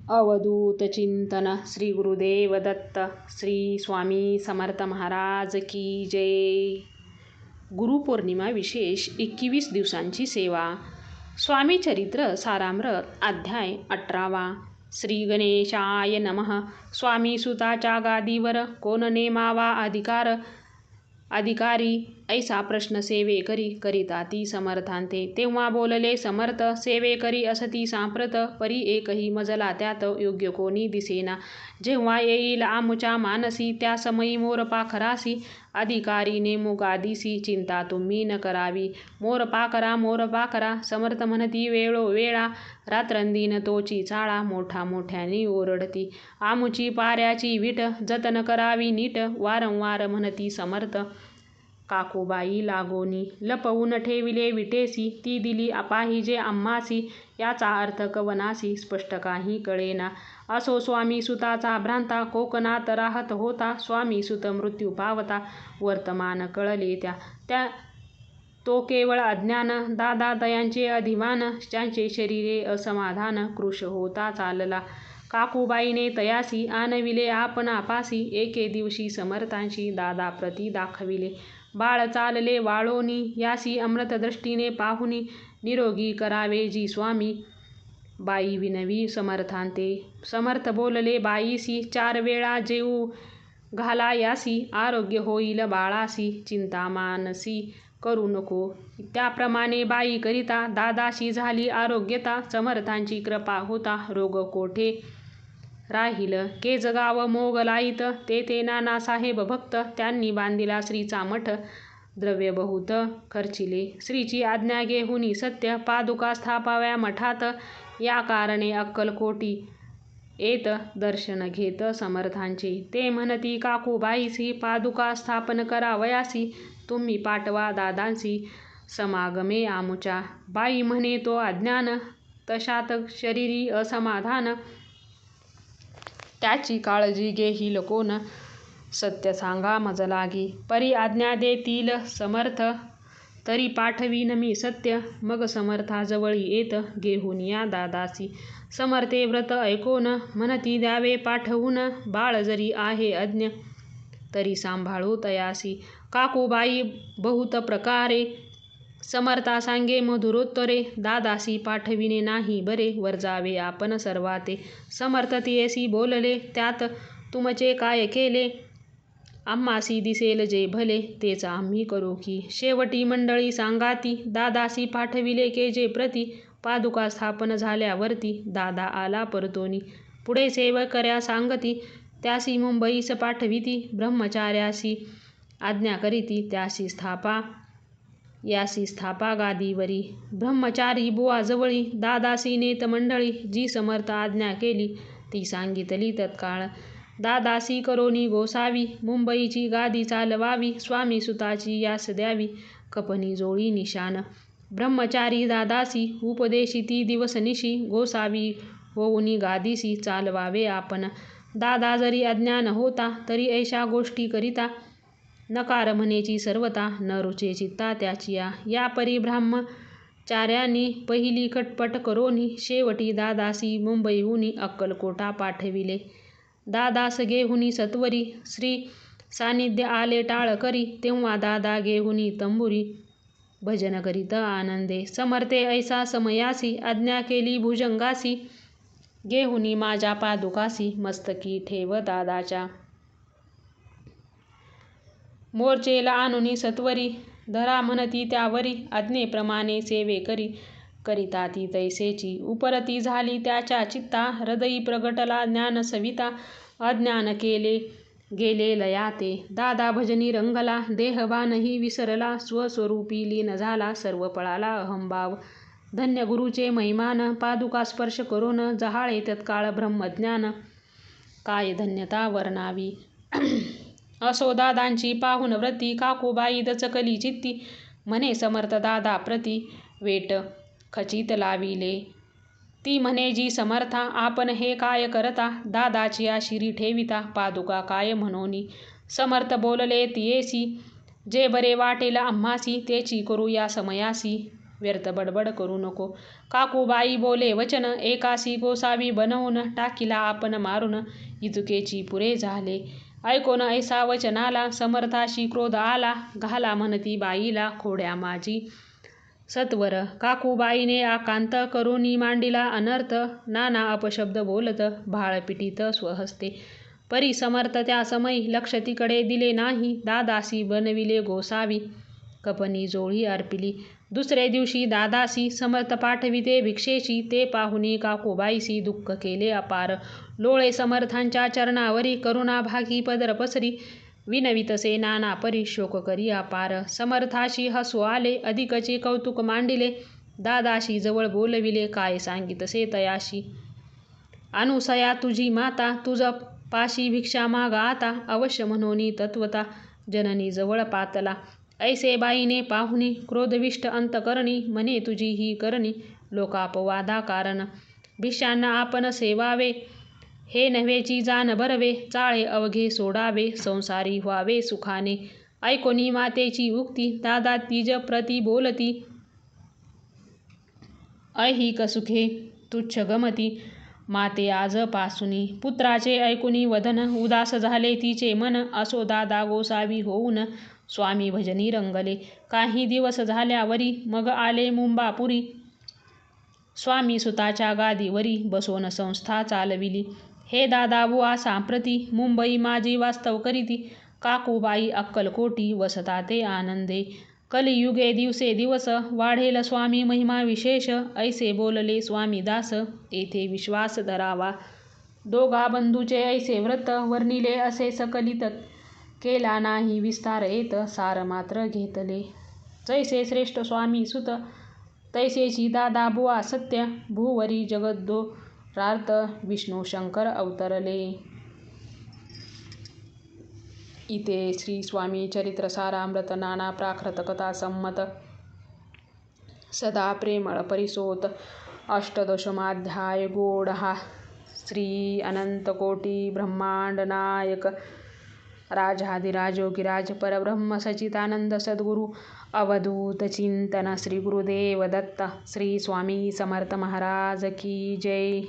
अवधूत चिंतन श्री गुरुदेव दत्त श्री स्वामी समर्थ महाराज की जय. गुरुपौर्णिमा विशेष 21 दिवसांची सेवा. स्वामी चरित्र सारामृत अध्याय 18. श्री गणेशाय नमः. स्वामी सुताच्या गादीवर कोण नेमावा अधिकारी ऐसा प्रश्न सेवेकरी करिता ती समर्थांते. तेव्हा बोलले समर्थ, सेवेकरी असती सांप्रत, परी एकही मजला त्यात योग्य कोणी दिसेना. जेव्हा येईल आमुच्या मानसी, त्या समयी मोर पाखरासी, अधिकारी नेमू गादीसी, चिंता तुम्ही न करावी. मोर पाखरा समर्थ म्हणती वेळोवेळा, रात्रंदिन तोची चाळा, मोठ्याने ओरडती. आमुची पाऱ्याची वीट, जतन करावी नीट, वारंवार म्हणती समर्थ. काकूबाई लागोनी लपवून ठेविले विटेसी, ती दिली पाहिजे आम्हासी, याचा अर्थ कवनासी स्पष्ट काही कळेना. असो स्वामी सुताचा भ्रांता, कोकणात राहत होता, स्वामी सुत मृत्यू पावता, वर्तमान कळले त्या तो केवळ अज्ञान. दादा दयांचे अधिवान, त्यांचे शरीरे असमाधान, कृश होता चालला. काकूबाईने तयासी आणविले आपण आपासी, एके दिवशी समर्थांशी दादा प्रती दाखविले. बाळ चालले वाळोनी, यासी अमृत दृष्टीने पाहुनी, निरोगी करावे जी स्वामी. बाई विनवी समर्थांते. समर्थ बोलले बाईसी, 4 वेळा जेवू घाला यासी, आरोग्य होईल बाळासी, चिंता मानसी करू नको. त्याप्रमाणे बाई करिता दादाशी झाली आरोग्यता, समर्थांची कृपा होता रोग कोठे राहील. केजगाव मोगलाईत तेथे नानासाहेब भक्त, त्यांनी बांधिला श्रीचा मठ, द्रव्य बहुत खर्चिले. श्रीची आज्ञा घेऊनी सत्य, पादुका स्थापाव्या मठात, या कारणे अक्कलकोटी येत दर्शन घेत समर्थांचे. ते म्हणती काकूबाईसी, पादुका स्थापन करावयासी, तुम्ही पाठवा दादांसी, समागमे आमुच्या. बाई म्हणे तो अज्ञान, तशात शरीरी असमाधान, त्याची काळजी घेईल कोण, सत्य सांगा मज लागी. परी आज्ञा देतील समर्थ, तरी पाठवीन मी सत्य. मग समर्थाजवळी येत घेऊन या दादासी. समर्थे व्रत ऐकोन म्हणती द्यावे पाठवून, बाळ जरी आहे अज्ञ तरी सांभाळू तयासी. काकूबाई बहुत प्रकारे समर्था सांगे मधुरोत्तरे, दादासी पाठविणे नाही बरे, वर जावे आपण सर्वाते. समर्थ तियेसी बोलले, त्यात तुमचे काय केले, आम्हासी दिसेल जे भले, तेच आम्ही करू की. शेवटी मंडळी सांगाती, दादासी पाठविले केजे प्रती, पादुका स्थापन झाल्यावरती, दादा आला परतोनी. पुढे सेवकऱ्या सांगती, त्यासी मुंबईस पाठविती, ब्रह्मचार्यासी आज्ञा करीती, यासी स्थापा गादीवरी. ब्रह्मचारी बुवा जवळी, दादासी नेत मंडळी, जी समर्थ आज्ञा केली ती सांगितली तत्काळ. दादासी करोनी गोसावी, मुंबईची गादी चालवावी, स्वामी सुताची यास द्यावी, कपनी जोळी निशान. ब्रह्मचारी दादासी उपदेशिती दिवसनिशी, गोसावी होऊनी गादीसी चालवावे आपण. दादा जरी अज्ञान होता, तरी ऐशा गोष्टी करिता, नकार म्हणेची सर्वता, न रुचे चित्ता त्याचिया. या परी ब्रह्मचार्यांनी पहिली खटपट करोनी, शेवटी दादासी मुंबईहुनी अक्कलकोटा पाठविले. दादास घेऊनी सत्वरी, श्री सान्निध्य आले टाळ करी, तेव्हा दादा घेऊनी तंबुरी, भजन करीत आनंदे. समर्थे ऐसा समयासी, आज्ञा केली भुजंगासी, घेऊनी माझ्या पादुकासी, मस्तकी ठेव दादाच्या. मोर्चेला आणुनी सत्वरी, धरा म्हणती त्यावरी, आज्ञेप्रमाणे सेवेकरी करिता ती तैसेची. उपरती झाली त्याच्या चित्ता, हृदयी प्रगटला ज्ञान सविता, अज्ञान केले गेले लयाते. दादा भजनी रंगला, देहभानही विसरला, स्वस्वरूपी लीन झाला, सर्व पळाला अहंभाव. धन्य गुरुचे महिमान, पादुका स्पर्श करून जहाळे तत्काळ ब्रह्मज्ञान, काय धन्यता वर्णावी. असो दादांची पाहून व्रती, काकूबाई दचकली चित्ती, म्हणे समर्थ दादा प्रती, वेट खचित लाविले. ती म्हणे जी समर्था, आपण हे काय करता, दादाची शिरी ठेविता, पादुका काय म्हणोनी. समर्थ बोलले तियेसी, जे बरे वाटेल आम्हासी, तेची करू या समयासी. व्यर्थ बडबड करू नको. काकूबाई बोले वचन, एकासी गोसावी बनवून, टाकीला आपण मारून, इतुकेची पुरे झाले. ऐकोन ऐसा वचनाला, समर्थाशी क्रोध आला, घाला म्हणती बाईला खोड्या माझी सत्वर. काकूबाईने आकांत करुनी मांडिला अनर्थ, नाना अपशब्द बोलत भाळ पिटीत स्वहस्ते. परी समर्थ त्या समयी लक्ष तिकडे दिले नाही, दादासी बनविले गोसावी, कपनी जोळी अर्पिली. दुसरे दिवशी दादासी समर्थ पाठविते भिक्षेची, ते पाहुनी काकूबाईसी दुःख केले अपार. लोळे समर्थांच्या चरणावरी, करुणा भागी पदर पसरी, विनवितसे नाना परी शोक करी अपार. समर्थाशी हसू आले, अधिकचे कौतुक मांडिले, दादाशी जवळ बोलविले, काय सांगितसे तयाशी. अनुसया तुझी माता, तुझ पाशी भिक्षा मागा आता, अवश्य म्हणोनी तत्वता, जननी जवळ पातला. ऐसे बाईने पाहुनी, क्रोधविष्ट अंतकरणी, म्हणे तुझी ही करणी, लोकापवादा कारण. भिक्षांना आपण सेवावे, हे नव्हेची जाण बरवे, चाळे अवघे सोडावे, संसारी व्हावे सुखाने. ऐकोनी मातेची उक्ती, दादा तिज प्रती बोलती, ऐहिक सुखे तुच्छ गमती. माते आज पासुनी, पुत्राचे ऐकुनी वदन, उदास झाले तिचे मन, असो दादा गोसावी होऊन, स्वामी भजनी रंगले. काही दिवस झाल्यावरी, मग आले मुंबापुरी, स्वामी सुताच्या गादीवरी, बसवून संस्था चालविली. हे दादा बुवा सांप्रती, मुंबई माझी वास्तव करीती, काकूबाई अक्कलकोटी, वसता ते आनंदे. कलियुगे दिवसे दिवस, वाढेल स्वामी महिमा विशेष, ऐसे बोलले स्वामी दास, येथे विश्वास धरावा. दोघा बंधूचे ऐसे व्रत, वर्णिले असे सकलित, केला नाही विस्तार येत, सार मात्र घेतले. जैसे श्रेष्ठ स्वामी सुत, तैसेची दादा बुवा सत्य, भूवरी जगदोरार्थ विष्णू शंकर अवतरले. इथे श्री स्वामी चरित्र सारामृत नाना प्राकृत कथा संमत सदा प्रेमळ परिसोत अष्टदशमाध्याय गोडहा. श्री अनंतकोटी ब्रह्मांड नायक राजाधिराज योगीराज परब्रह्म सच्चिदानंद सद्गुरु अवधूत चिंतन श्री गुरुदेव दत्त. श्री स्वामी समर्थ महाराज की जय.